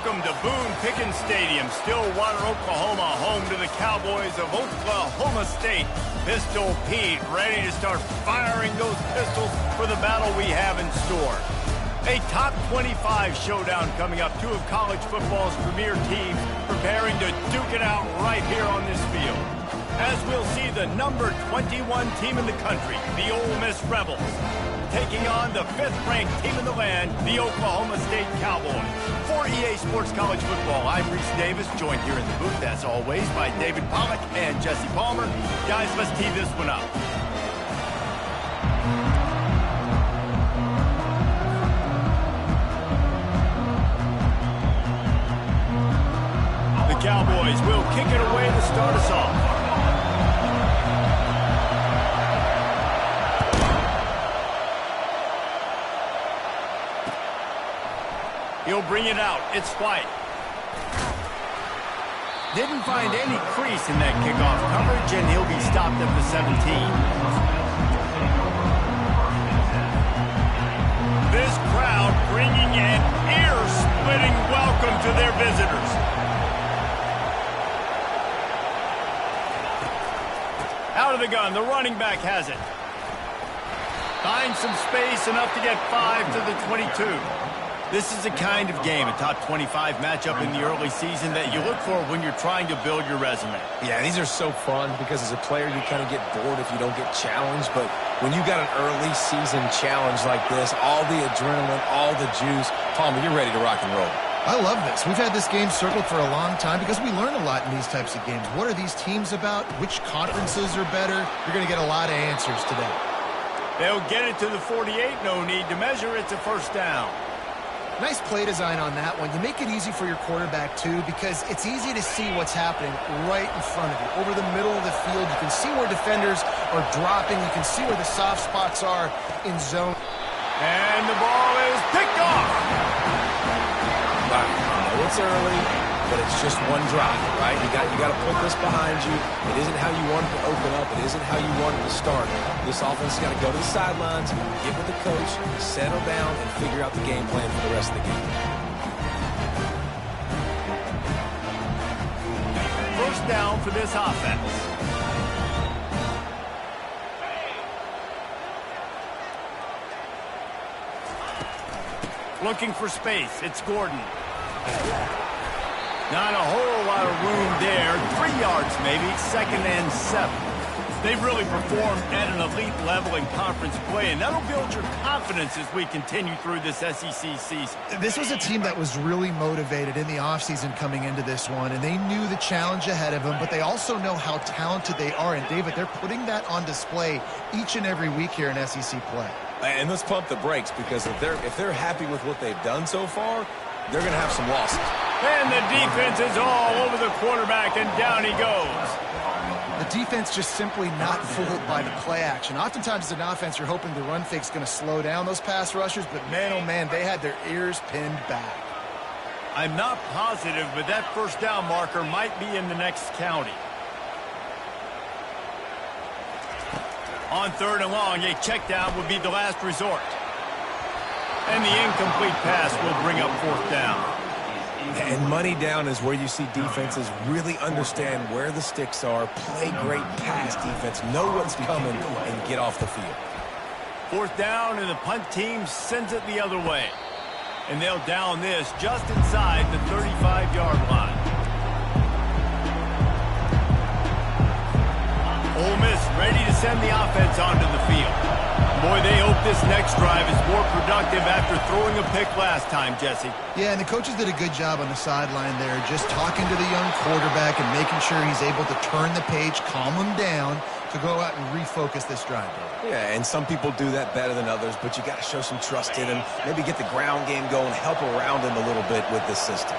Welcome to Boone Pickens Stadium, Stillwater, Oklahoma, home to the Cowboys of Oklahoma State. Pistol Pete ready to start firing those pistols for the battle we have in store. A top 25 showdown coming up. Two of college football's premier teams preparing to duke it out right here on this field. As we'll see the number 21 team in the country, the Ole Miss Rebels, taking on the 5th-ranked team in the land, the Oklahoma State Cowboys. For EA Sports College Football, I'm Reese Davis, joined here in the booth, as always, by David Pollack and Jesse Palmer. Guys, let's tee this one up. The Cowboys will kick it away to start us off. He'll bring it out. It's White. Didn't find any crease in that kickoff coverage, and he'll be stopped at the 17. This crowd bringing an ear-splitting welcome to their visitors. Out of the gun, the running back has it. Finds some space, enough to get 5 to the 22. This is the kind of game, a top 25 matchup in the early season, that you look for when you're trying to build your resume. Yeah, these are so fun because as a player, you kind of get bored if you don't get challenged. But when you got an early season challenge like this, all the adrenaline, all the juice, Palmer, you're ready to rock and roll. I love this. We've had this game circled for a long time because we learn a lot in these types of games. What are these teams about? Which conferences are better? You're going to get a lot of answers today. They'll get it to the 48. No need to measure. It's a first down. Nice play design on that one. You make it easy for your quarterback, too, because it's easy to see what's happening right in front of you. Over the middle of the field, you can see where defenders are dropping. You can see where the soft spots are in zone. And the ball is picked off. Wow. I know it's early, but it's just one drive, right? You got to put this behind you. It isn't how you wanted to open up. It isn't how you wanted to start. This offense has got to go to the sidelines, get with the coach, settle down, and figure out the game plan for the rest of the game. First down for this offense. Looking for space. It's Gordon. Not a whole lot of room there. 3 yards maybe. 2nd and 7. They've really performed at an elite level in conference play, and that'll build your confidence as we continue through this SEC season. This was a team that was really motivated in the offseason coming into this one, and they knew the challenge ahead of them, but they also know how talented they are. And, David, they're putting that on display each and every week here in SEC play. And let's pump the brakes, because if they're happy with what they've done so far, they're going to have some losses. And the defense is all over the quarterback, and down he goes. The defense just simply not fooled by the play action. Oftentimes as an offense, you're hoping the run fake's going to slow down those pass rushers, but man, oh man, they had their ears pinned back. I'm not positive, but that first down marker might be in the next county. On 3rd and long, a check down would be the last resort. And the incomplete pass will bring up 4th down. And money down is where you see defenses really understand where the sticks are, play great pass defense, know what's coming, and get off the field. 4th down, and the punt team sends it the other way. And they'll down this just inside the 35-yard line. Ole Miss ready to send the offense onto the field. Boy, they hope this next drive is more productive after throwing a pick last time, Jesse. Yeah, and the coaches did a good job on the sideline there, just talking to the young quarterback and making sure he's able to turn the page, calm him down to go out and refocus this drive. Yeah, and some people do that better than others, but you got to show some trust in him, maybe get the ground game going, help around him a little bit with this system.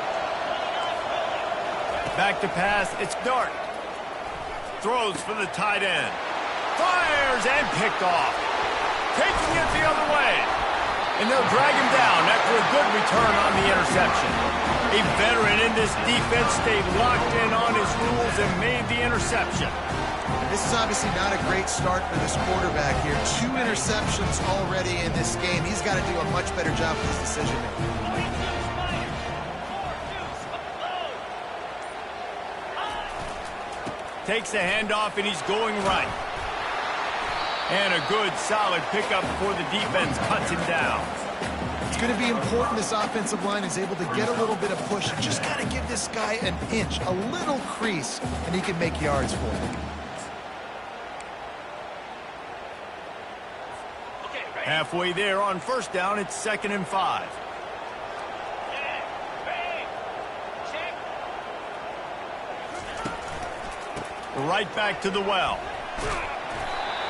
Back to pass, it's Dart. Throws for the tight end. Fires and picked off. Taking it the other way. And they'll drag him down after a good return on the interception. A veteran in this defense stayed locked in on his rules and made the interception. This is obviously not a great start for this quarterback here. 2 interceptions already in this game. He's got to do a much better job with his decision-making. Takes the handoff, and he's going right. And a good, solid pickup before the defense cuts him down. It's going to be important this offensive line is able to get a little bit of push. You just got to give this guy an inch, a little crease, and he can make yards for it. Halfway there on first down, it's 2nd and 5. Right back to the well.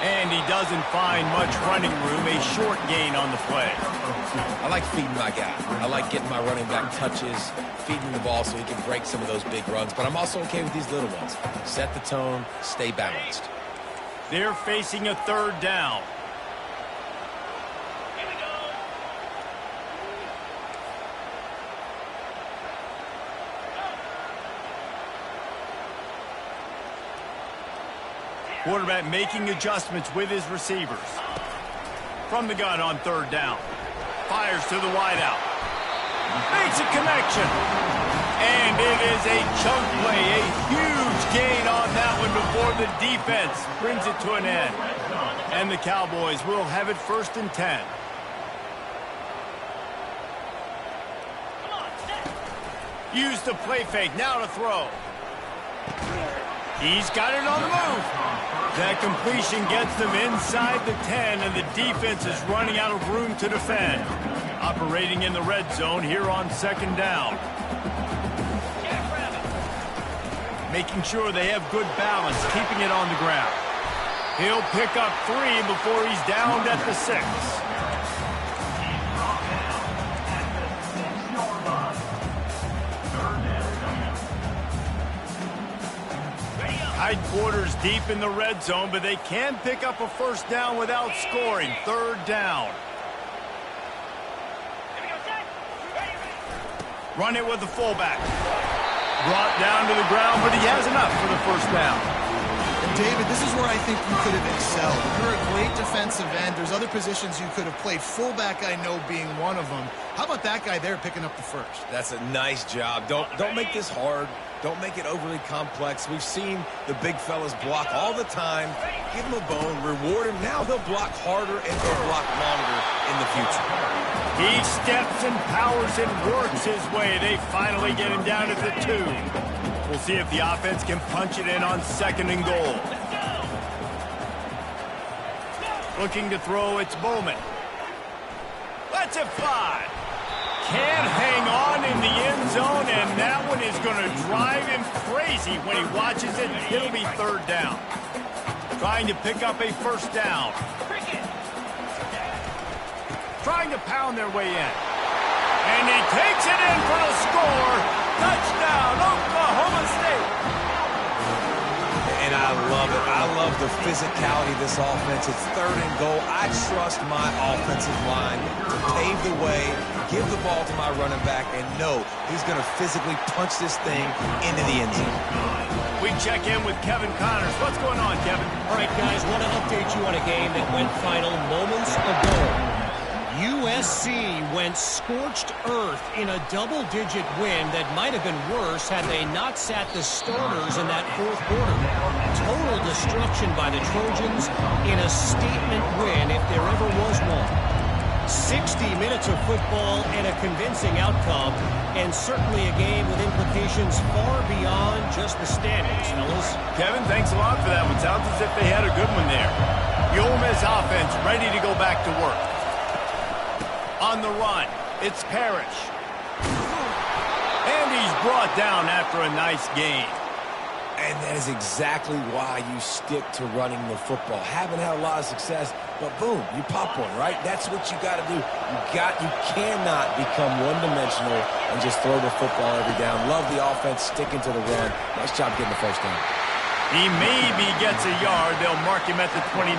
And he doesn't find much running room, a short gain on the play. I like feeding my guy. I like getting my running back touches, feeding the ball so he can break some of those big runs. But I'm also okay with these little ones. Set the tone, stay balanced. They're facing a 3rd down. Quarterback making adjustments with his receivers. From the gun on 3rd down. Fires to the wideout. Makes a connection. And it is a chunk play. A huge gain on that one before the defense brings it to an end. And the Cowboys will have it 1st and 10. Use the play fake. Now to throw. He's got it on the move. That completion gets them inside the 10, and the defense is running out of room to defend. Operating in the red zone here on 2nd down. Making sure they have good balance, keeping it on the ground. He'll pick up 3 before he's downed at the 6. Tight quarters deep in the red zone, but they can pick up a 1st down without scoring. 3rd down. Run it with the fullback. Brought down to the ground, but he has enough for the 1st down. And David, this is where I think you could have excelled. You're a great defensive end. There's other positions you could have played. Fullback, I know, being one of them. How about that guy there picking up the 1st? That's a nice job. Don't make this hard. Don't make it overly complex. We've seen the big fellas block all the time. Give him a bone, reward him. Now he'll block harder and he'll block longer in the future. He steps and powers and works his way. They finally get him down at the 2. We'll see if the offense can punch it in on 2nd and goal. Looking to throw, it's Bowman. Lets it fly. Can't hang on in the end zone, and that one is going to drive him crazy when he watches it. It'll be 3rd down. Trying to pick up a 1st down. Trying to pound their way in. And he takes it in for the score. Touchdown, Oklahoma State. And I love it. I love the physicality of this offense. It's 3rd and goal. I trust my offensive line to pave the way, give the ball to my running back, and know he's going to physically punch this thing into the end zone. We check in with Kevin Connors. What's going on, Kevin? All right, guys, want to update you on a game that went final moments ago. USC went scorched earth in a double-digit win that might have been worse had they not sat the starters in that 4th quarter. Total destruction by the Trojans in a statement win if there ever was one. 60 minutes of football and a convincing outcome, and certainly a game with implications far beyond just the standings, fellas. Kevin, thanks a lot for that one. Sounds as if they had a good one there. The Ole Miss offense ready to go back to work. On the run, it's Parrish. And he's brought down after a nice gain. And that is exactly why you stick to running the football. Haven't had a lot of success, but boom, you pop one, right? That's what you got to do. You cannot become one-dimensional and just throw the football every down. Love the offense, sticking to the run. Nice job getting the 1st down. He maybe gets a yard. They'll mark him at the 29.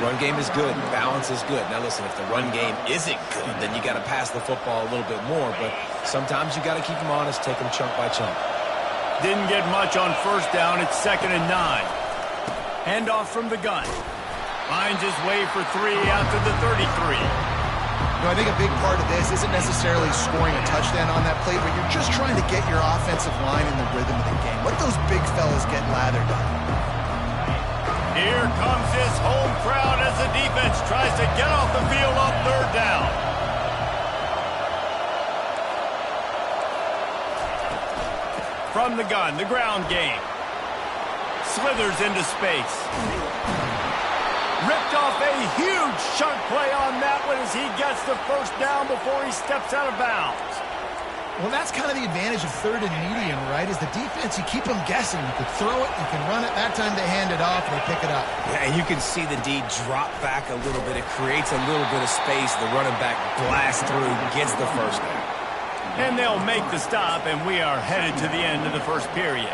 Run game is good. Balance is good. Now, listen, if the run game isn't good, then you got to pass the football a little bit more. But sometimes you got to keep them honest, take them chunk by chunk. Didn't get much on 1st down. It's 2nd and 9. Handoff from the gun. Finds his way for 3 out to the 33. I think a big part of this isn't necessarily scoring a touchdown on that play, but you're just trying to get your offensive line in the rhythm of the game. Let those big fellas get lathered up. Here comes his home crowd as the defense tries to get off the field on third down. From the gun, the ground game. Slithers into space. Ripped off a huge chunk play on that one as he gets the first down before he steps out of bounds. Well, that's kind of the advantage of third and medium, right? Is the defense, you keep them guessing. You can throw it, you can run it. That time they hand it off and they pick it up. Yeah, and you can see the D drop back a little bit. It creates a little bit of space. The running back blasts through, gets the first down. And they'll make the stop, and we are headed to the end of the first period.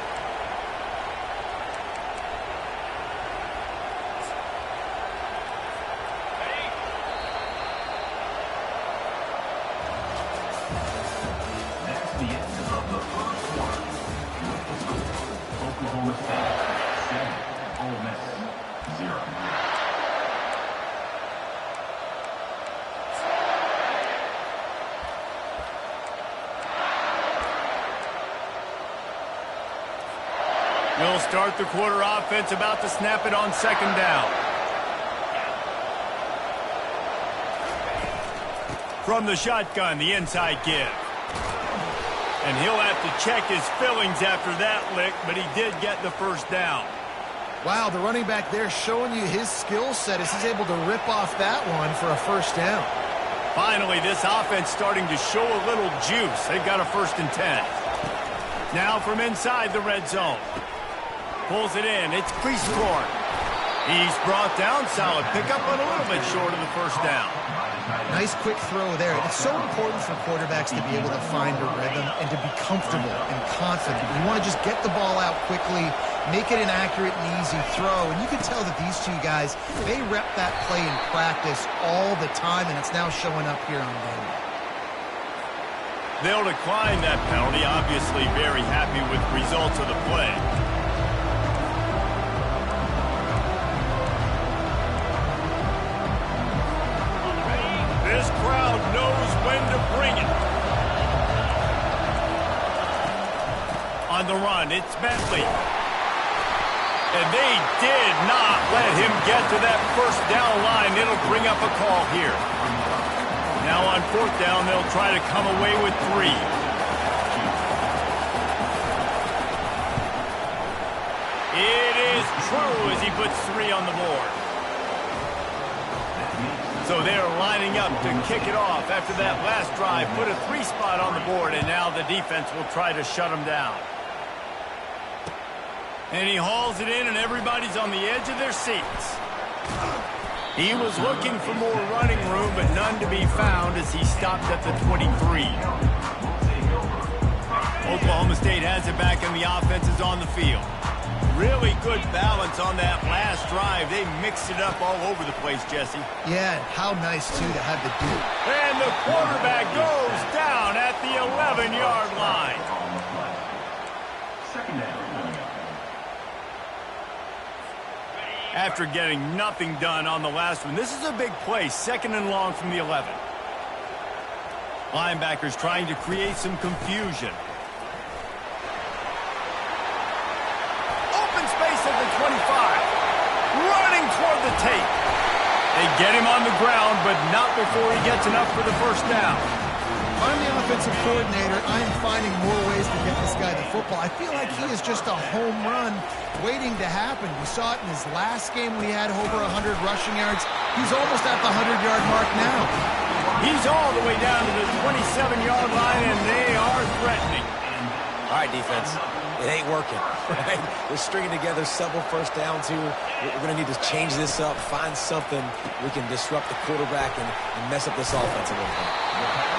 We'll start the quarter offense, about to snap it on second down. From the shotgun, the inside give. And he'll have to check his fillings after that lick, but he did get the first down. Wow, the running back there showing you his skill set as he's able to rip off that one for a first down. Finally, this offense starting to show a little juice. They've got a 1st and 10. Now from inside the red zone. Pulls it in. It's Cleasecorn. He's brought down. Solid pickup, but a little bit short of the first down. Nice quick throw there. It's so important for quarterbacks to be able to find a rhythm and to be comfortable and confident. You want to just get the ball out quickly, make it an accurate and easy throw. And you can tell that these two guys, they rep that play in practice all the time, and it's now showing up here on game. They'll decline that penalty. Obviously very happy with the results of the play. This crowd knows when to bring it. On the run, it's Bentley. And they did not let him get to that first down line. It'll bring up a call here. Now on 4th down, they'll try to come away with 3. It is true as he puts 3 on the board. So they're lining up to kick it off after that last drive. Put a 3 spot on the board, and now the defense will try to shut them down. And he hauls it in, and everybody's on the edge of their seats. He was looking for more running room, but none to be found as he stopped at the 23. Oklahoma State has it back, and the offense is on the field. Really good balance on that last drive. They mixed it up all over the place, Jesse. Yeah, how nice, too, to have the dude. And the quarterback goes down at the 11-yard line. After getting nothing done on the last one, this is a big play, 2nd and long from the 11. Linebackers trying to create some confusion. Open space at the 25. Running toward the tape. They get him on the ground, but not before he gets enough for the first down. I'm the offensive coordinator. I'm finding more ways to get this guy the football. I feel like he is just a home run waiting to happen. We saw it in his last game when he had over 100 rushing yards. He's almost at the 100-yard mark now. He's all the way down to the 27-yard line, and they are threatening. All right, defense. It ain't working, right? We're stringing together several first downs here. We're going to need to change this up, find something we can disrupt the quarterback and mess up this offense a little bit.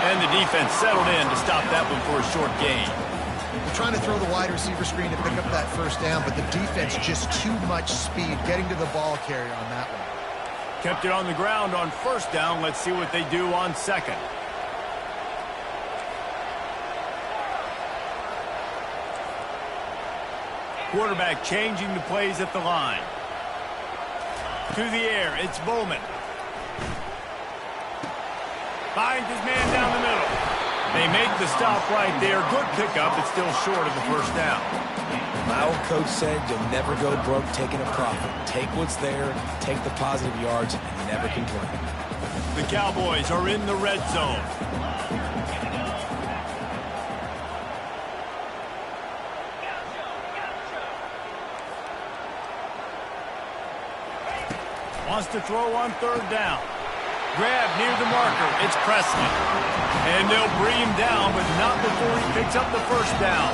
And the defense settled in to stop that one for a short gain. They're trying to throw the wide receiver screen to pick up that first down, but the defense just too much speed getting to the ball carrier on that one. Kept it on the ground on 1st down. Let's see what they do on 2nd. Quarterback changing the plays at the line. To the air, it's Bowman. Finds his man down the middle. They make the stop right there. Good pickup, but still short of the first down. My old coach said you'll never go broke taking a profit. Take what's there, take the positive yards, and never complain. The Cowboys are in the red zone. Wants to throw on third down. Grab near the marker. It's Presley. And they'll bring him down, but not before he picks up the first down.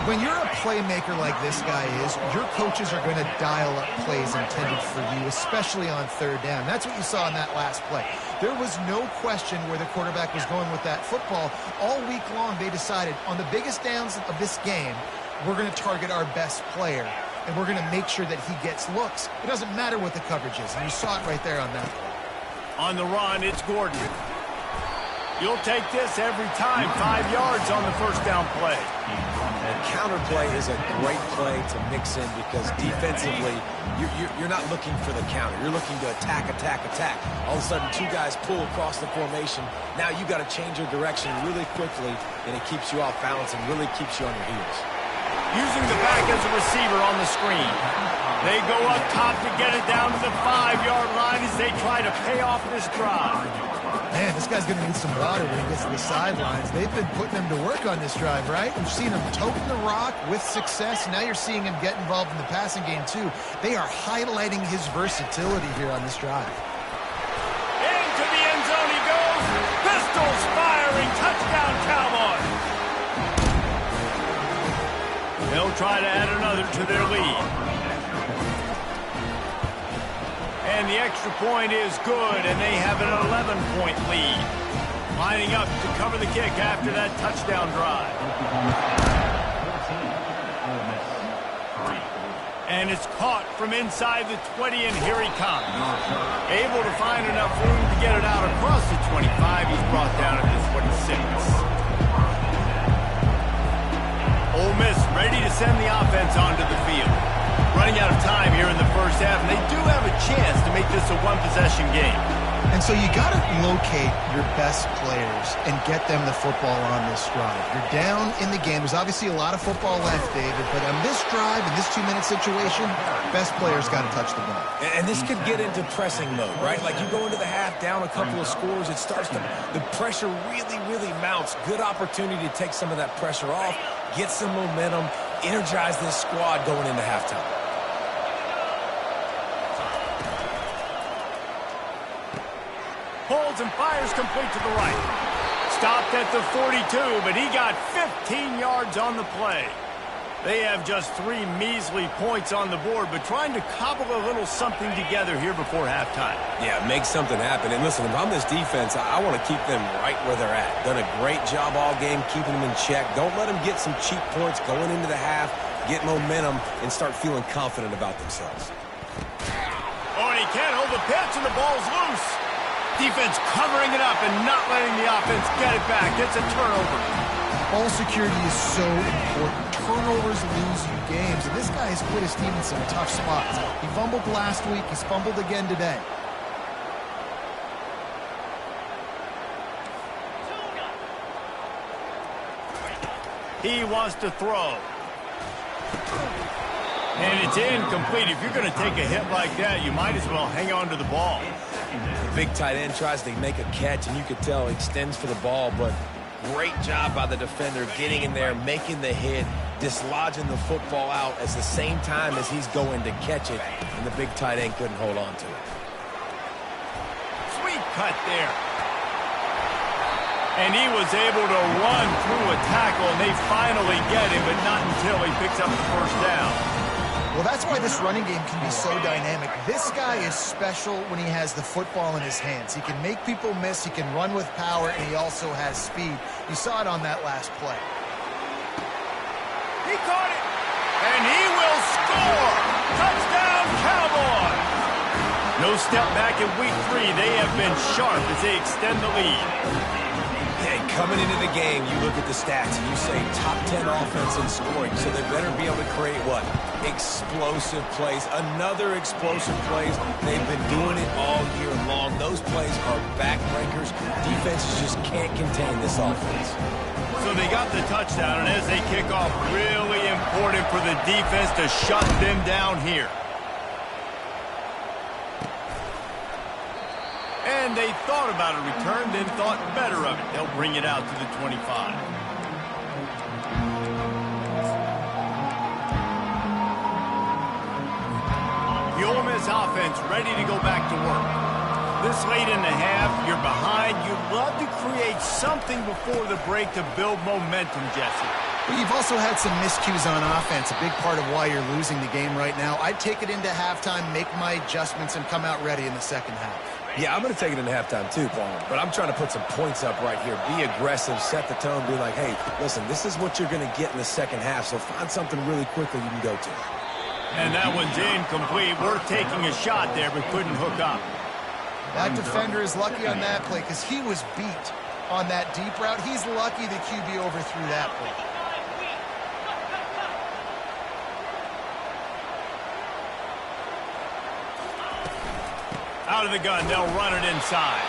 When you're a playmaker like this guy is, your coaches are going to dial up plays intended for you, especially on third down. That's what you saw in that last play. There was no question where the quarterback was going with that football. All week long, they decided on the biggest downs of this game, we're going to target our best player, and we're going to make sure that he gets looks. It doesn't matter what the coverage is, and you saw it right there on that play. On the run, it's Gordon. You'll take this every time. 5 yards on the first down play. And counter play is a great play to mix in because defensively, you're not looking for the counter. You're looking to attack. All of a sudden, two guys pull across the formation. Now you got to change your direction really quickly, and it keeps you off balance and really keeps you on your heels. Using the back as a receiver on the screen. They go up top to get it down to the 5-yard line as they try to pay off this drive. Man, this guy's going to need some water when he gets to the sidelines. They've been putting him to work on this drive, right? We've seen him toting the rock with success. Now you're seeing him get involved in the passing game, too. They are highlighting his versatility here on this drive. Into the end zone he goes. Pistols firing. Touchdown, Cowboys. They'll try to add another to their lead. And the extra point is good, and they have an 11-point lead. Lining up to cover the kick after that touchdown drive. And it's caught from inside the 20, and here he comes. Able to find enough room to get it out across the 25. He's brought down at the 26. Ole Miss ready to send the offense onto the field. Running out of time here in the first half, and they do have a chance to make this a one-possession game. And so you got to locate your best players and get them the football on this drive. You're down in the game. There's obviously a lot of football left, David, but on this drive, in this 2-minute situation, best players got to touch the ball. And this could get into pressing mode, right? Like you go into the half down a couple of scores, it starts to, the pressure really mounts. Good opportunity to take some of that pressure off, get some momentum, energize this squad going into halftime. Pulls and fires complete to the right. Stopped at the 42, but he got 15 yards on the play. They have just 3 measly points on the board, but trying to cobble a little something together here before halftime. Yeah, make something happen. And listen, if I'm this defense, I want to keep them right where they're at. Done a great job all game keeping them in check. Don't let them get some cheap points going into the half, get momentum, and start feeling confident about themselves. Oh, and he can't hold the pitch, and the ball's loose. Defense covering it up and not letting the offense get it back. It's a turnover. Ball security is so important. Turnovers lose you games, and this guy has put his team in some tough spots. He fumbled last week. He's fumbled again today. He wants to throw. And it's incomplete. If you're going to take a hit like that, you might as well hang on to the ball. The big tight end tries to make a catch, and you could tell he extends for the ball, but great job by the defender getting in there, making the hit, dislodging the football out at the same time as he's going to catch it, and the big tight end couldn't hold on to it. Sweet cut there. And he was able to run through a tackle, and they finally get him, but not until he picks up the first down. Well, that's why this running game can be so dynamic. This guy is special when he has the football in his hands. He can make people miss, he can run with power, and he also has speed. You saw it on that last play. He caught it, and he will score! Touchdown, Cowboys! No step back in week 3. They have been sharp as they extend the lead. Yeah, And coming into the game, you look at the stats and you say top 10 offense in scoring, so they better be able to create what? Explosive plays. Another explosive plays. They've been doing it all year long. Those plays are backbreakers. Defenses just can't contain this offense. So they got the touchdown, and as they kick off, really important for the defense to shut them down here. And they thought about a return, then thought better of it. They'll bring it out to the 25. The Ole Miss offense ready to go back to work. This late in the half, you're behind. You'd love to create something before the break to build momentum, Jesse. Well, you've also had some miscues on offense, a big part of why you're losing the game right now. I'd take it into halftime, make my adjustments, and come out ready in the second half. Yeah, I'm going to take it into halftime too, Paul. But I'm trying to put some points up right here. Be aggressive, set the tone, be like, hey, listen, this is what you're going to get in the second half, so find something really quickly you can go to. And that one's incomplete. Worth taking a shot there, but couldn't hook up. That defender is lucky on that play because he was beat on that deep route. He's lucky the QB overthrew that play. Out of the gun, they'll run it inside.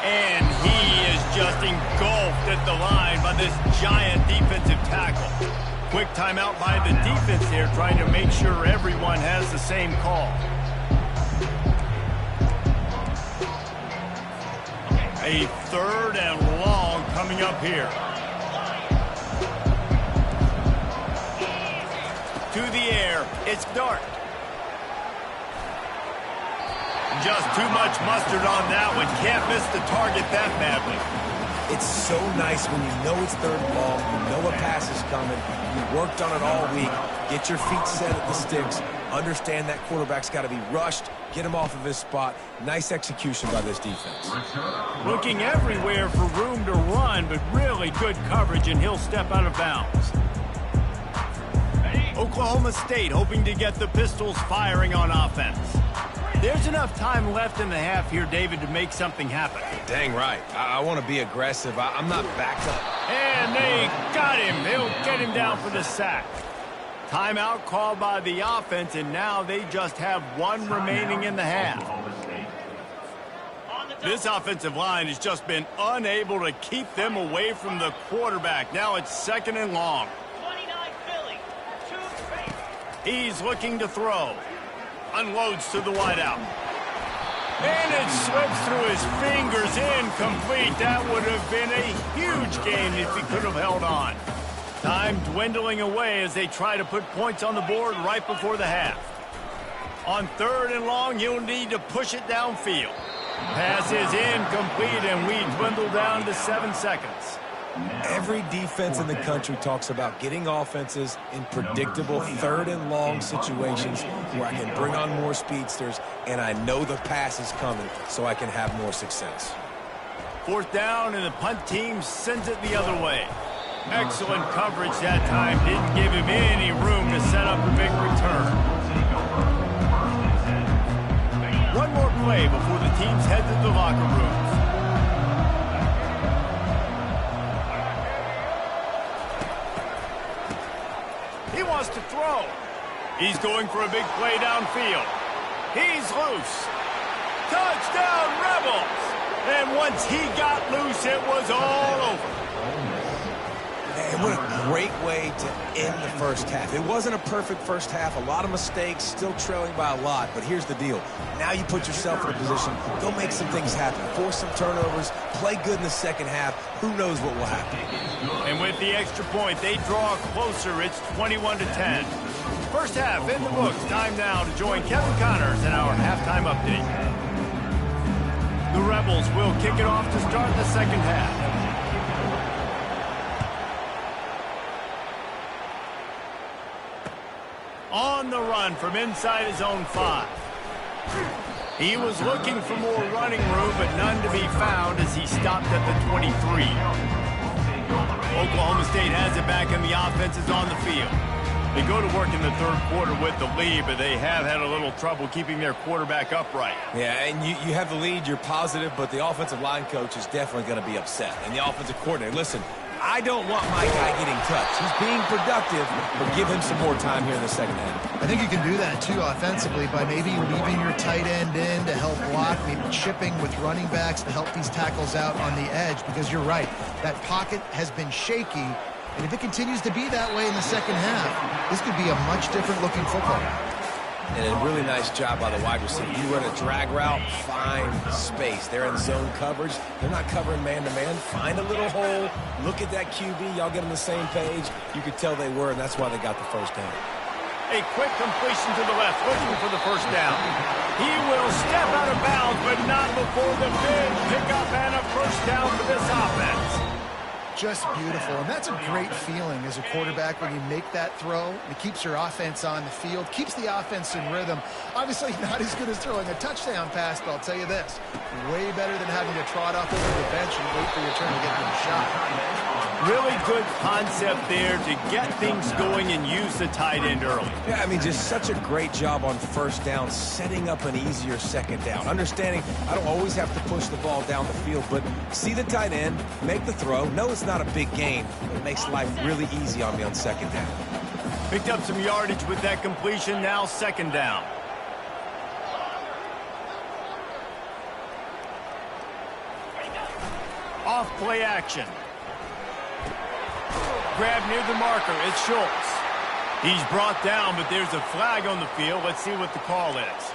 And he is just engulfed at the line by this giant defensive tackle. Quick timeout by the defense here, trying to make sure everyone has the same call. A third and long coming up here. To the air, it's Dart. Just too much mustard on that one. Can't miss the target that badly. It's so nice when you know it's third and long, you know a pass is coming, you worked on it all week, get your feet set at the sticks, understand that quarterback's got to be rushed, get him off of his spot. Nice execution by this defense. Looking everywhere for room to run, but really good coverage, and he'll step out of bounds. Oklahoma State hoping to get the Pistols firing on offense. There's enough time left in the half here, David, to make something happen. Dang right. I want to be aggressive. I'm not backed up. And they got him. They'll get him down for the sack. Timeout called by the offense, and now they just have one remaining in the half. This offensive line has just been unable to keep them away from the quarterback. Now it's second and long. He's looking to throw. Unloads to the wideout. And it slips through his fingers, incomplete. That would have been a huge gain if he could have held on. Time dwindling away as they try to put points on the board right before the half. On third and long, he'll need to push it downfield. Pass is incomplete, and we dwindle down to 7 seconds. Every defense in the country talks about getting offenses in predictable third and long situations where I can bring on more speedsters and I know the pass is coming so I can have more success. Fourth down, and the punt team sends it the other way. Excellent coverage that time. Didn't give him any room to set up a big return. One more play before the teams head to the locker rooms. He wants to throw. He's going for a big play downfield. He's loose. Touchdown, Rebels! And once he got loose, it was all over. And what a great way to end the first half. It wasn't a perfect first half. A lot of mistakes, still trailing by a lot. But here's the deal. Now you put yourself in a position, go make some things happen. Force some turnovers, play good in the second half. Who knows what will happen? And with the extra point, they draw closer. It's 21-10. First half in the books. Time now to join Kevin Connors in our halftime update. The Rebels will kick it off to start the second half. On the run from inside his own 5. He was looking for more running room, but none to be found as he stopped at the 23. Oklahoma State has it back, and the offense is on the field. They go to work in the third quarter with the lead, but they have had a little trouble keeping their quarterback upright. Yeah, and you have the lead, you're positive, but the offensive line coach is definitely going to be upset. And the offensive coordinator, listen, I don't want my guy getting touched. He's being productive, but give him some more time here in the second half. I think you can do that, too, offensively, by maybe leaving your tight end in to help block, maybe chipping with running backs to help these tackles out on the edge, because you're right, that pocket has been shaky, and if it continues to be that way in the second half, this could be a much different looking football. And a really nice job by the wide receiver. You run a drag route, find space. They're in zone coverage. They're not covering man-to-man. Find a little hole. Look at that QB. Y'all get on the same page. You could tell they were, and that's why they got the first down. A quick completion to the left, looking for the first down. He will step out of bounds, but not before the big pickup and a first down for this offense. Just beautiful, and that's a great feeling as a quarterback when you make that throw. It keeps your offense on the field, keeps the offense in rhythm. Obviously not as good as throwing a touchdown pass, but I'll tell you this, way better than having to trot off over the bench and wait for your turn to get the shot. Really good concept there to get things going and use the tight end early. Yeah, I mean, just such a great job on first down, setting up an easier second down. Understanding I don't always have to push the ball down the field, but see the tight end, make the throw. No, it's not a big gain. It makes life really easy on me on second down. Picked up some yardage with that completion, now second down. Off play action. Grab near the marker, it's Schultz. He's brought down, but there's a flag on the field. Let's see what the call is.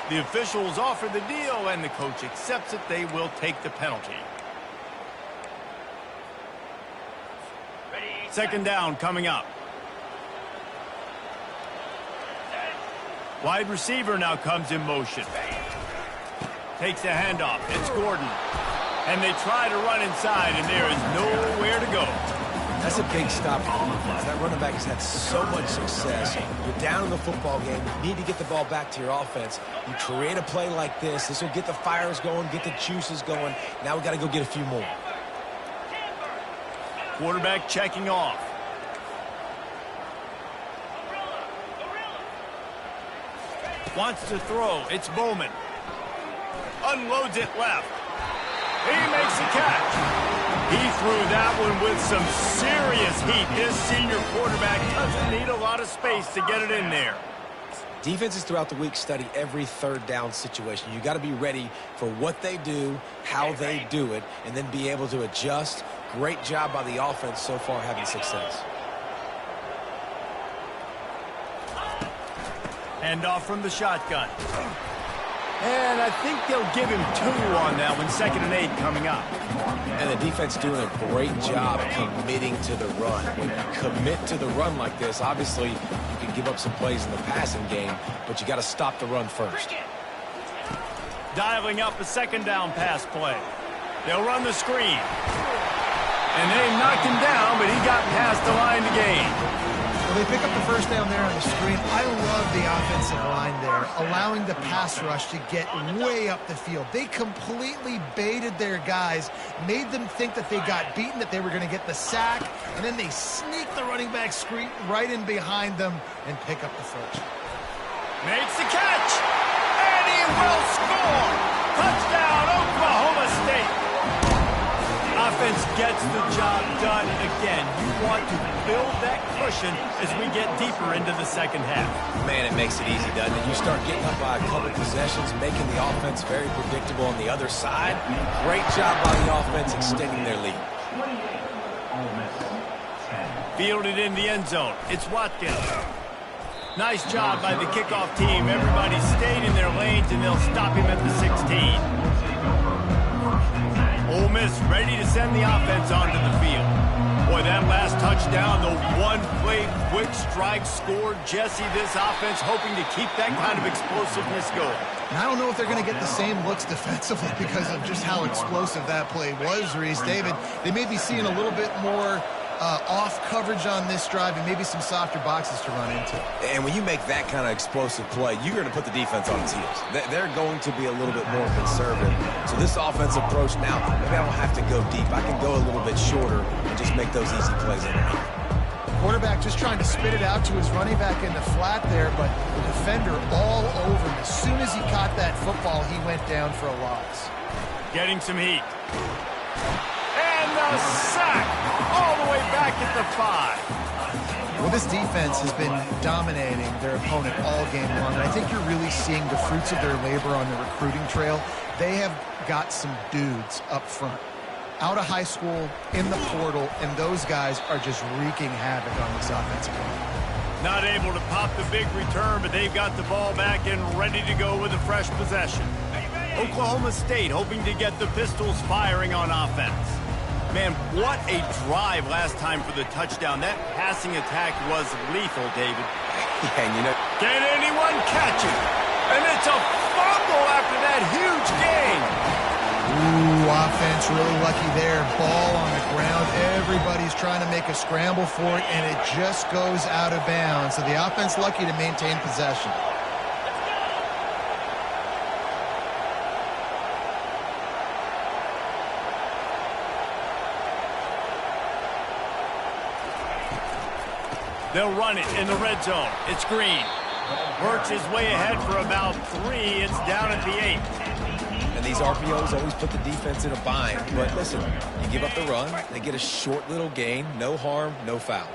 The officials offer the deal, and the coach accepts it. They will take the penalty. Second down coming up. Wide receiver now comes in motion. Takes the handoff. It's Gordon. And they try to run inside, and there is nowhere to go. That's a big stop for the defense. That running back has had so much success. You're down in the football game. You need to get the ball back to your offense. You create a play like this. This will get the fires going, get the juices going. Now we got to go get a few more. Quarterback checking off. Wants to throw. It's Bowman. Unloads it left. He makes a catch. He threw that one with some serious heat. This senior quarterback doesn't need a lot of space to get it in there. Defenses throughout the week study every third down situation. You got to be ready for what they do, how they do it, and then be able to adjust. Great job by the offense so far having success. Handoff from the shotgun. And I think they'll give him 2 on that one. 2nd and 8 coming up. And the defense doing a great job committing to the run. When you commit to the run like this, obviously you can give up some plays in the passing game, but you got to stop the run first. Dialing up a second down pass play. They'll run the screen. And they knocked him down, but he got past the line to gain. Well, they pick up the first down there on the screen. I love the offensive line there, allowing the pass rush to get way up the field. They completely baited their guys, made them think that they got beaten, that they were going to get the sack, and then they sneak the running back screen right in behind them and pick up the first. Makes the catch, and he will score. Touchdown, Oklahoma State. Offense gets the job done again. You want to build that cushion as we get deeper into the second half. Man, it makes it easy, doesn't it? You start getting up by a couple possessions, making the offense very predictable on the other side. Great job by the offense extending their lead. Fielded in the end zone. It's Watkins. Nice job by the kickoff team. Everybody stayed in their lanes, and they'll stop him at the 16. Ole Miss ready to send the offense onto the field. Boy, that last touchdown, the one-play quick strike scored. Jesse, this offense hoping to keep that kind of explosiveness going. And I don't know if they're going to get the same looks defensively because of just how explosive that play was, Reese. David, they may be seeing a little bit more off coverage on this drive and maybe some softer boxes to run into. And when you make that kind of explosive play, you're going to put the defense on its heels. They're going to be a little bit more conservative. So this offensive approach now, maybe I don't have to go deep. I can go a little bit shorter and just make those easy plays underneath. Quarterback just trying to spit it out to his running back in the flat there, but the defender all over him. As soon as he caught that football, he went down for a loss. Getting some heat. And the sack all the way back at the 5. Well, this defense has been dominating their opponent all game long, and I think you're really seeing the fruits of their labor on the recruiting trail. They have got some dudes up front, out of high school, in the portal, and those guys are just wreaking havoc on this offensive line. Not able to pop the big return, but they've got the ball back and ready to go with a fresh possession. Oklahoma State hoping to get the Pistols firing on offense. Man, what a drive last time for the touchdown. That passing attack was lethal, David. Yeah, you know. Can anyone catch it? And it's a fumble after that huge gain. Ooh, offense really lucky there. Ball on the ground. Everybody's trying to make a scramble for it, and it just goes out of bounds. So the offense lucky to maintain possession. They'll run it in the red zone. It's Green. Works his way ahead for about 3. It's down at the 8. And these RPOs always put the defense in a bind. But listen, you give up the run, they get a short little gain, no harm, no foul.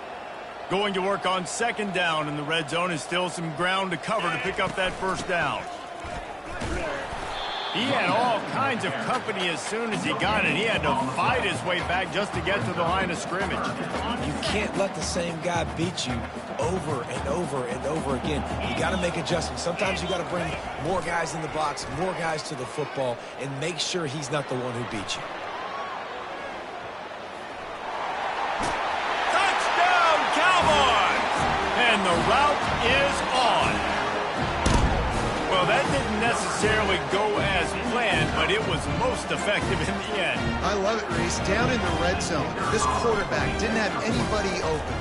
Going to work on second down in the red zone, and still some ground to cover to pick up that first down. He had all kinds of company as soon as he got it. He had to fight his way back just to get to the line of scrimmage. You can't let the same guy beat you over and over and over again. You got to make adjustments. Sometimes you got to bring more guys in the box, more guys to the football, and make sure he's not the one who beat you. Touchdown, Cowboys! And the route is on. Well, that didn't necessarily go as planned, but it was most effective in the end. I love it, Reese. Down in the red zone, this quarterback didn't have anybody open.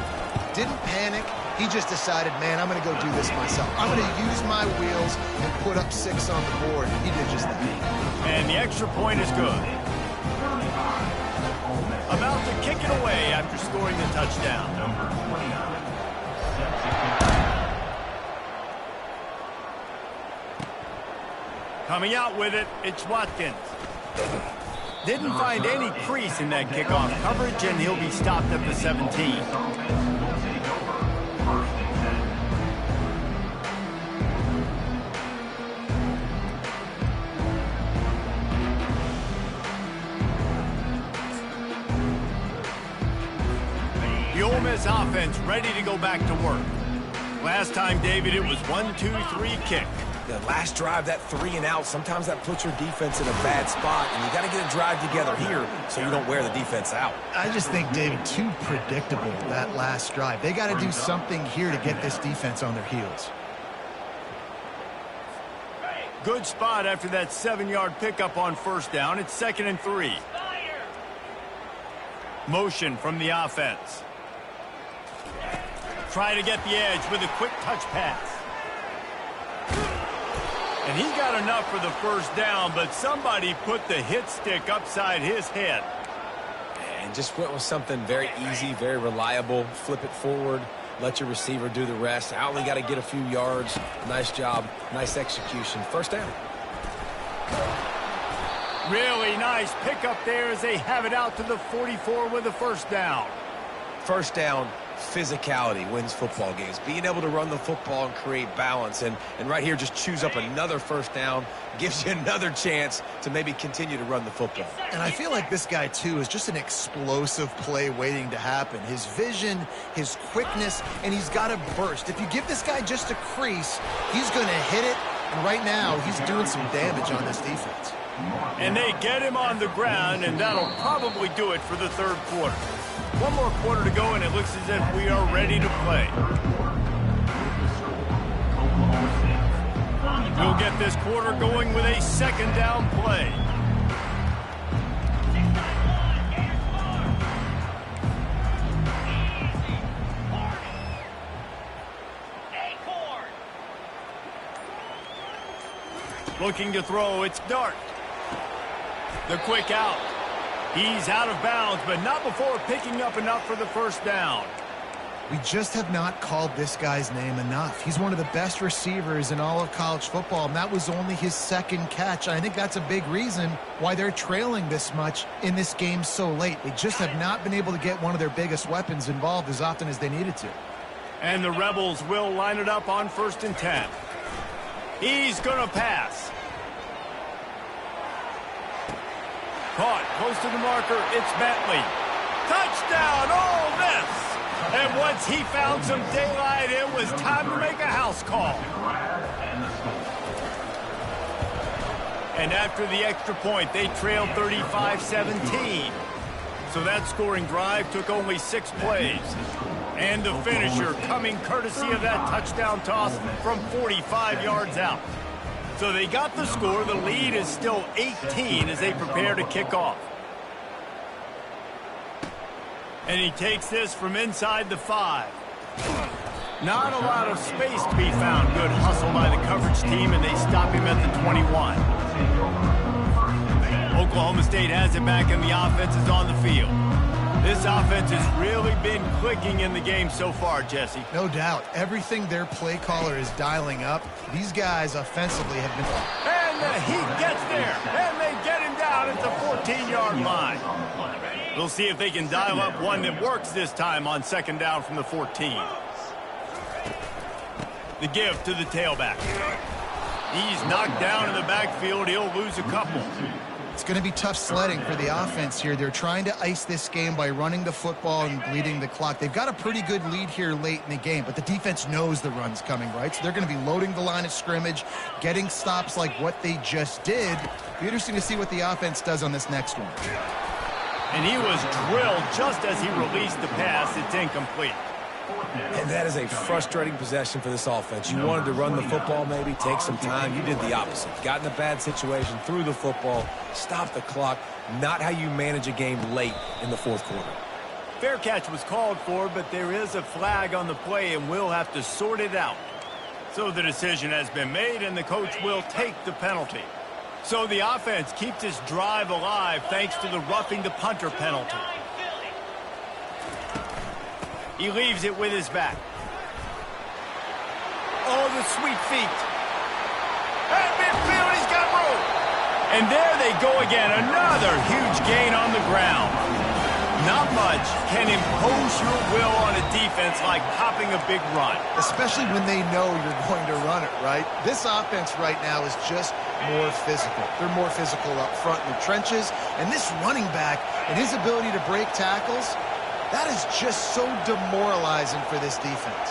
Didn't panic. He just decided, man, I'm going to go do this myself. I'm going to use my wheels and put up 6 on the board. He did just that. And the extra point is good. About to kick it away after scoring the touchdown. Coming out with it, it's Watkins. Didn't find any crease in that kickoff coverage, and he'll be stopped at the 17. The Ole Miss offense ready to go back to work. Last time, David, it was 1-2-3 kick. The last drive, that 3 and out, sometimes that puts your defense in a bad spot, and you got to get a drive together here so you don't wear the defense out. I just think, David, too predictable, that last drive. They got to do something here to get this defense on their heels. Good spot after that 7-yard pickup on first down. It's 2nd and 3. Motion from the offense. Try to get the edge with a quick touch pass. And he got enough for the first down, but somebody put the hit stick upside his head. And just went with something very easy, very reliable. Flip it forward, let your receiver do the rest. I only got to get a few yards. Nice job, nice execution. First down. Really nice pickup there as they have it out to the 44 with a first down. First down, physicality wins football games. Being able to run the football and create balance. And right here, just choose up another first down. Gives you another chance to maybe continue to run the football. And I feel like this guy, too, is just an explosive play waiting to happen. His vision, his quickness, and he's got a burst. If you give this guy just a crease, he's going to hit it. And right now, he's doing some damage on this defense. And they get him on the ground, and that'll probably do it for the third quarter. One more quarter to go, and it looks as if we are ready to play. We'll get this quarter going with a second down play. Looking to throw, it's Dart. The quick out. He's out of bounds, but not before picking up enough for the first down. We just have not called this guy's name enough. He's one of the best receivers in all of college football, and that was only his second catch. I think that's a big reason why they're trailing this much in this game so late. They just have not been able to get one of their biggest weapons involved as often as they needed to. And the Rebels will line it up on 1st and 10. He's going to pass. Caught close to the marker. It's Bentley. Touchdown, Ole Miss! And once he found some daylight, it was time to make a house call. And after the extra point, they trailed 35-17. So that scoring drive took only 6 plays. And the finisher coming courtesy of that touchdown toss from 45 yards out. So they got the score. The lead is still 18 as they prepare to kick off. And he takes this from inside the 5. Not a lot of space to be found. Good hustle by the coverage team, and they stop him at the 21. Oklahoma State has it back, and the offense is on the field. This offense has really been clicking in the game so far, Jesse. No doubt. Everything their play caller is dialing up, these guys offensively have been... And the Heat gets there, and they get him down at the 14-yard line. We'll see if they can dial up one that works this time on 2nd down from the 14. The give to the tailback. He's knocked down in the backfield. He'll lose a couple. It's going to be tough sledding for the offense here. They're trying to ice this game by running the football and bleeding the clock. They've got a pretty good lead here late in the game, but the defense knows the run's coming, right? So they're going to be loading the line of scrimmage, getting stops like what they just did. It'll be interesting to see what the offense does on this next one. And he was drilled just as he released the pass. It's incomplete. And that is a frustrating possession for this offense. You wanted to run the football, maybe take some time. You did the opposite. Got in a bad situation, threw the football, stopped the clock. Not how you manage a game late in the 4th quarter. Fair catch was called for, but there is a flag on the play, and we'll have to sort it out. So the decision has been made, and the coach will take the penalty. So the offense keeps this drive alive thanks to the roughing the punter penalty. He leaves it with his back. Oh, the sweet feet. At midfield, he's got room. And there they go again. Another huge gain on the ground. Not much can impose your will on a defense like popping a big run. Especially when they know you're going to run it, right? This offense right now is just more physical. They're more physical up front in the trenches. And this running back and his ability to break tackles, that is just so demoralizing for this defense.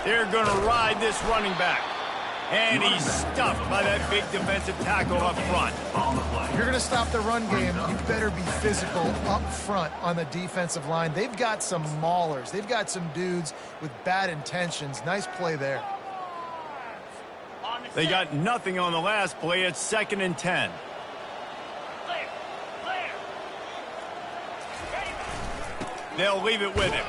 They're going to ride this running back. And he's stuffed by that big defensive tackle up front. If you're going to stop the run game, you better be physical up front on the defensive line. They've got some maulers. They've got some dudes with bad intentions. Nice play there. They got nothing on the last play. It's 2nd and 10. They'll leave it with him.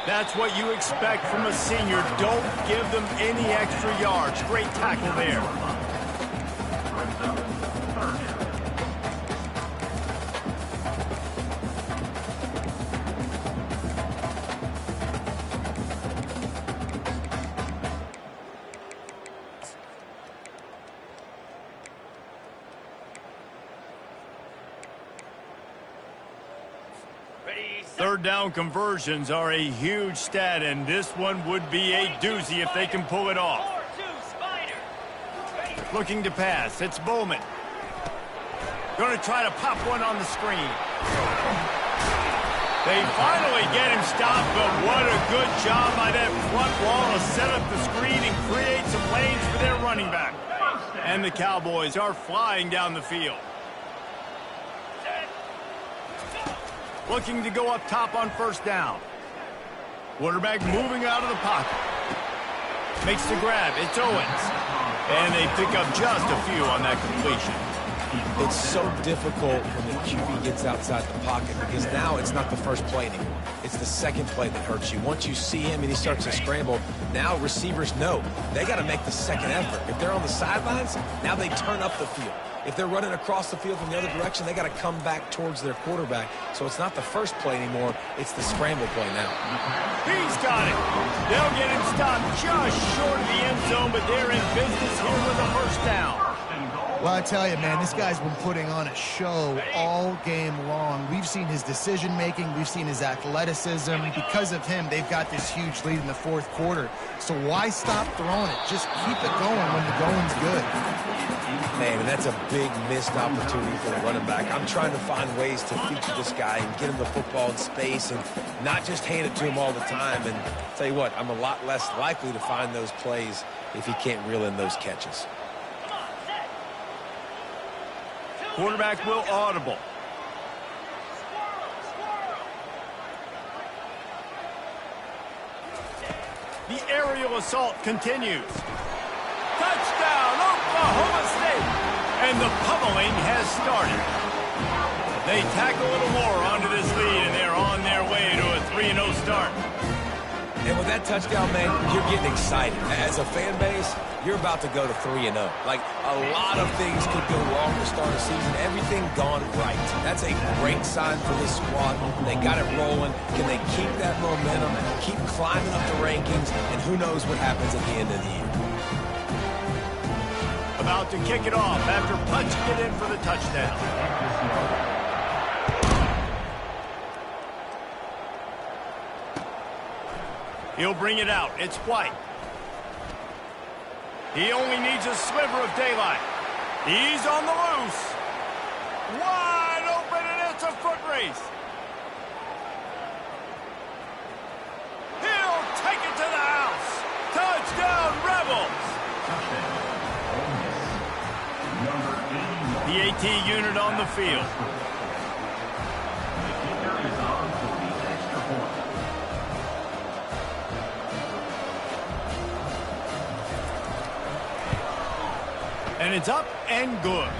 That's what you expect from a senior. Don't give them any extra yards. Great tackle there. Third down conversions are a huge stat, and this one would be a doozy if they can pull it off. Looking to pass. It's Bowman. Going to try to pop one on the screen. They finally get him stopped, but what a good job by that front wall to set up the screen and create some lanes for their running back. And the Cowboys are flying down the field. Looking to go up top on 1st down. Quarterback moving out of the pocket. Makes the grab. It's Owens. And they pick up just a few on that completion. It's so difficult when the QB gets outside the pocket because now it's not the first play anymore. It's the second play that hurts you. Once you see him and he starts to scramble, now receivers know they got to make the second effort. If they're on the sidelines, now they turn up the field. If they're running across the field from the other direction, they got to come back towards their quarterback. So it's not the first play anymore. It's the scramble play now. He's got it. They'll get him stopped just short of the end zone, but they're in business here with a first down. Well, I tell you, man, this guy's been putting on a show all game long. We've seen his decision-making. We've seen his athleticism. Because of him, they've got this huge lead in the fourth quarter. So why stop throwing it? Just keep it going when the going's good. Man, and that's a big missed opportunity for the running back. I'm trying to find ways to feature this guy and get him the football in space and not just hand it to him all the time. And tell you what, I'm a lot less likely to find those plays if he can't reel in those catches. Quarterback will audible. The aerial assault continues. Touchdown, Oklahoma State! And the pummeling has started. They tack a little more onto this lead, and they're on their way to a 3-0 start. And with that touchdown, man, you're getting excited. As a fan base, you're about to go to 3-0. Like, a lot of things could go wrong to start a season. Everything gone right. That's a great sign for this squad. They got it rolling. Can they keep that momentum, keep climbing up the rankings, and who knows what happens at the end of the year. About to kick it off after punching it in for the touchdown. He'll bring it out. It's White. He only needs a sliver of daylight. He's on the loose. Wide open, and it's a foot race. He'll take it to the house. Touchdown, Rebels. The AT unit on the field. And it's up and good.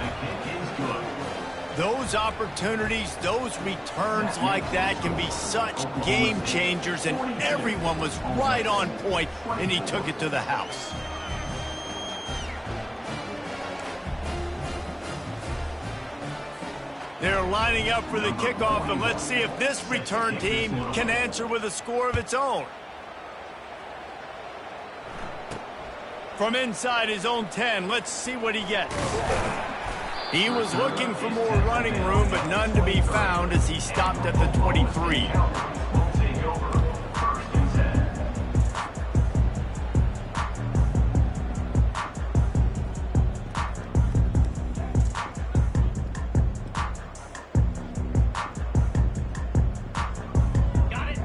Those opportunities, those returns like that can be such game changers, and everyone was right on point, and he took it to the house. They're lining up for the kickoff, and let's see if this return team can answer with a score of its own. From inside his own 10, let's see what he gets. He was looking for more running room, but none to be found as he stopped at the 23.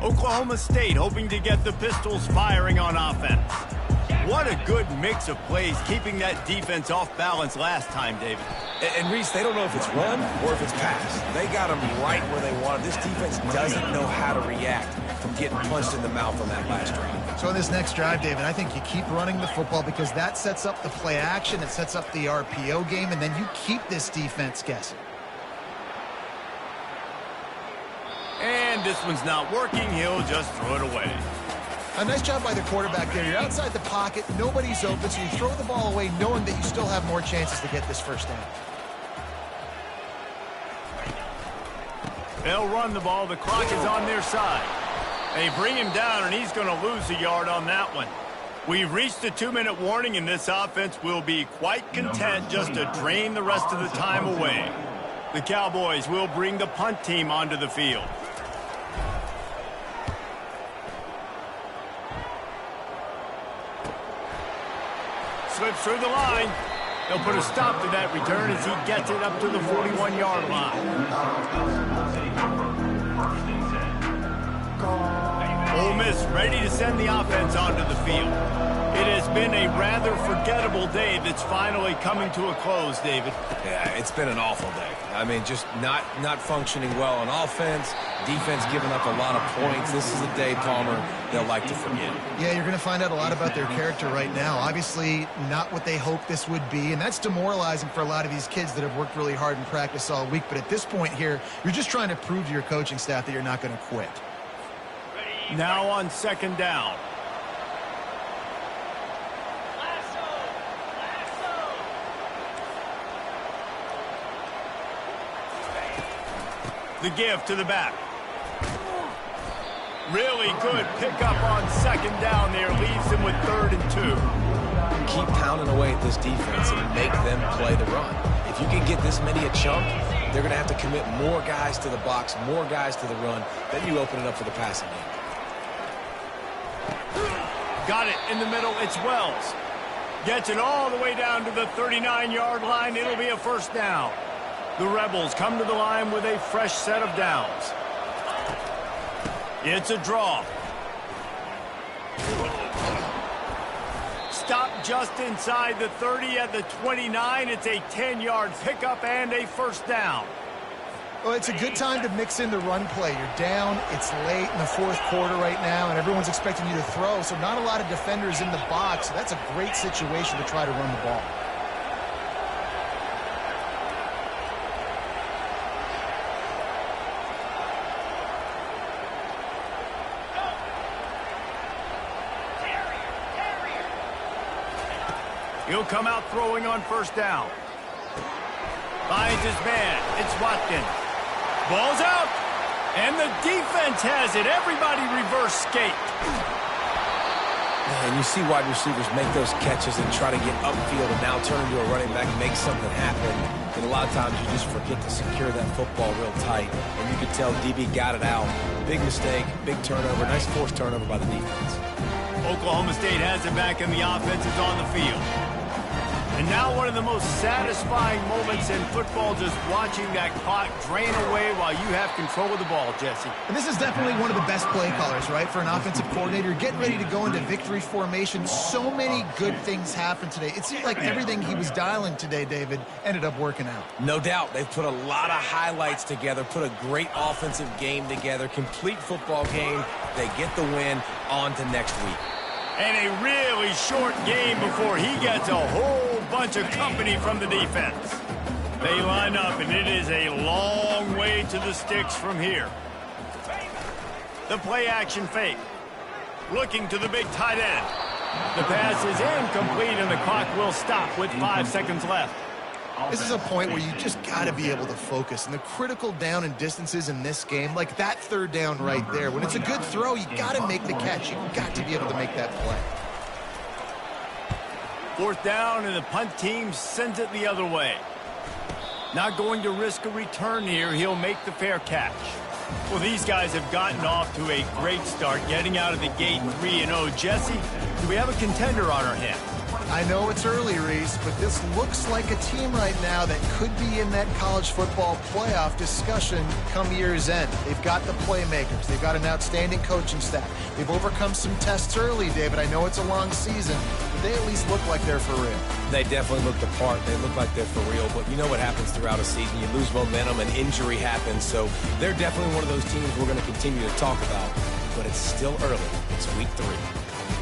Oklahoma State hoping to get the Pistols firing on offense. What a good mix of plays, keeping that defense off balance last time, David. And Reese, they don't know if it's run or if it's pass. They got them right where they want it. This defense doesn't know how to react from getting punched in the mouth on that last drive. So in this next drive, David, I think you keep running the football because that sets up the play action, it sets up the RPO game, and then you keep this defense guessing. And this one's not working. He'll just throw it away. A nice job by the quarterback there. You're outside the pocket, nobody's open, so you throw the ball away knowing that you still have more chances to get this first down. They'll run the ball. The clock is on their side. They bring him down, and he's going to lose a yard on that one. We've reached a 2-minute warning, and this offense will be quite content just to drain the rest of the time away. The Cowboys will bring the punt team onto the field. Slips through the line. They'll put a stop to that return as he gets it up to the 41-yard line. Ole Miss ready to send the offense onto the field. It has been a rather forgettable day that's finally coming to a close, David. Yeah, it's been an awful day. I mean, just not functioning well on offense, defense giving up a lot of points. This is a day, Palmer, they'll like to forget. Yeah, you're going to find out a lot about their character right now. Obviously, not what they hoped this would be, and that's demoralizing for a lot of these kids that have worked really hard in practice all week. But at this point here, you're just trying to prove to your coaching staff that you're not going to quit. Now on second down. The give to the back. Really good pickup on second down there. Leaves them with 3rd and 2. Keep pounding away at this defense and make them play the run. If you can get this many a chunk, they're going to have to commit more guys to the box, more guys to the run. Then you open it up for the passing game. Got it in the middle. It's Wells. Gets it all the way down to the 39-yard line. It'll be a first down. The Rebels come to the line with a fresh set of downs. It's a draw. Stop just inside the 30 at the 29. It's a 10-yard pickup and a first down. Well, it's a good time to mix in the run play. You're down, it's late in the 4th quarter right now, and everyone's expecting you to throw, so not a lot of defenders in the box. So that's a great situation to try to run the ball. He'll come out throwing on first down. Finds his man. It's Watkins. Ball's out. And the defense has it. Everybody reverse skate. And you see wide receivers make those catches and try to get upfield and now turn into a running back and make something happen. And a lot of times you just forget to secure that football real tight. And you could tell DB got it out. Big mistake, big turnover, nice forced turnover by the defense. Oklahoma State has it back and the offense is on the field. And now one of the most satisfying moments in football, just watching that clock drain away while you have control of the ball, Jesse. And this is definitely one of the best play callers, right, for an offensive coordinator. Getting ready to go into victory formation. So many good things happened today. It seemed like everything he was dialing today, David, ended up working out. No doubt. They've put a lot of highlights together, put a great offensive game together, complete football game. They get the win. On to next week. And a really short game before he gets a whole bunch of company from the defense. They line up, and it is a long way to the sticks from here. The play action fake. Looking to the big tight end. The pass is incomplete, and the clock will stop with 5 seconds left. This is a point where you just got to be able to focus. And the critical down and distances in this game, like that 3rd down right there, when it's a good throw, you got to make the catch. You've got to be able to make that play. 4th down, and the punt team sends it the other way. Not going to risk a return here. He'll make the fair catch. Well, these guys have gotten off to a great start, getting out of the gate 3-0. Jesse, do we have a contender on our hands? I know it's early, Reese, but this looks like a team right now that could be in that college football playoff discussion come year's end. They've got the playmakers. They've got an outstanding coaching staff. They've overcome some tests early, David. I know it's a long season, but they at least look like they're for real. They definitely look the part. They look like they're for real. But you know what happens throughout a season. You lose momentum and injury happens. So they're definitely one of those teams we're going to continue to talk about. But it's still early. It's week 3.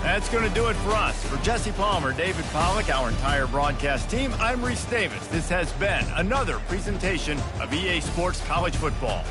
That's going to do it for us. For Jesse Palmer, David Pollack, our entire broadcast team, I'm Reese Davis. This has been another presentation of EA Sports College Football.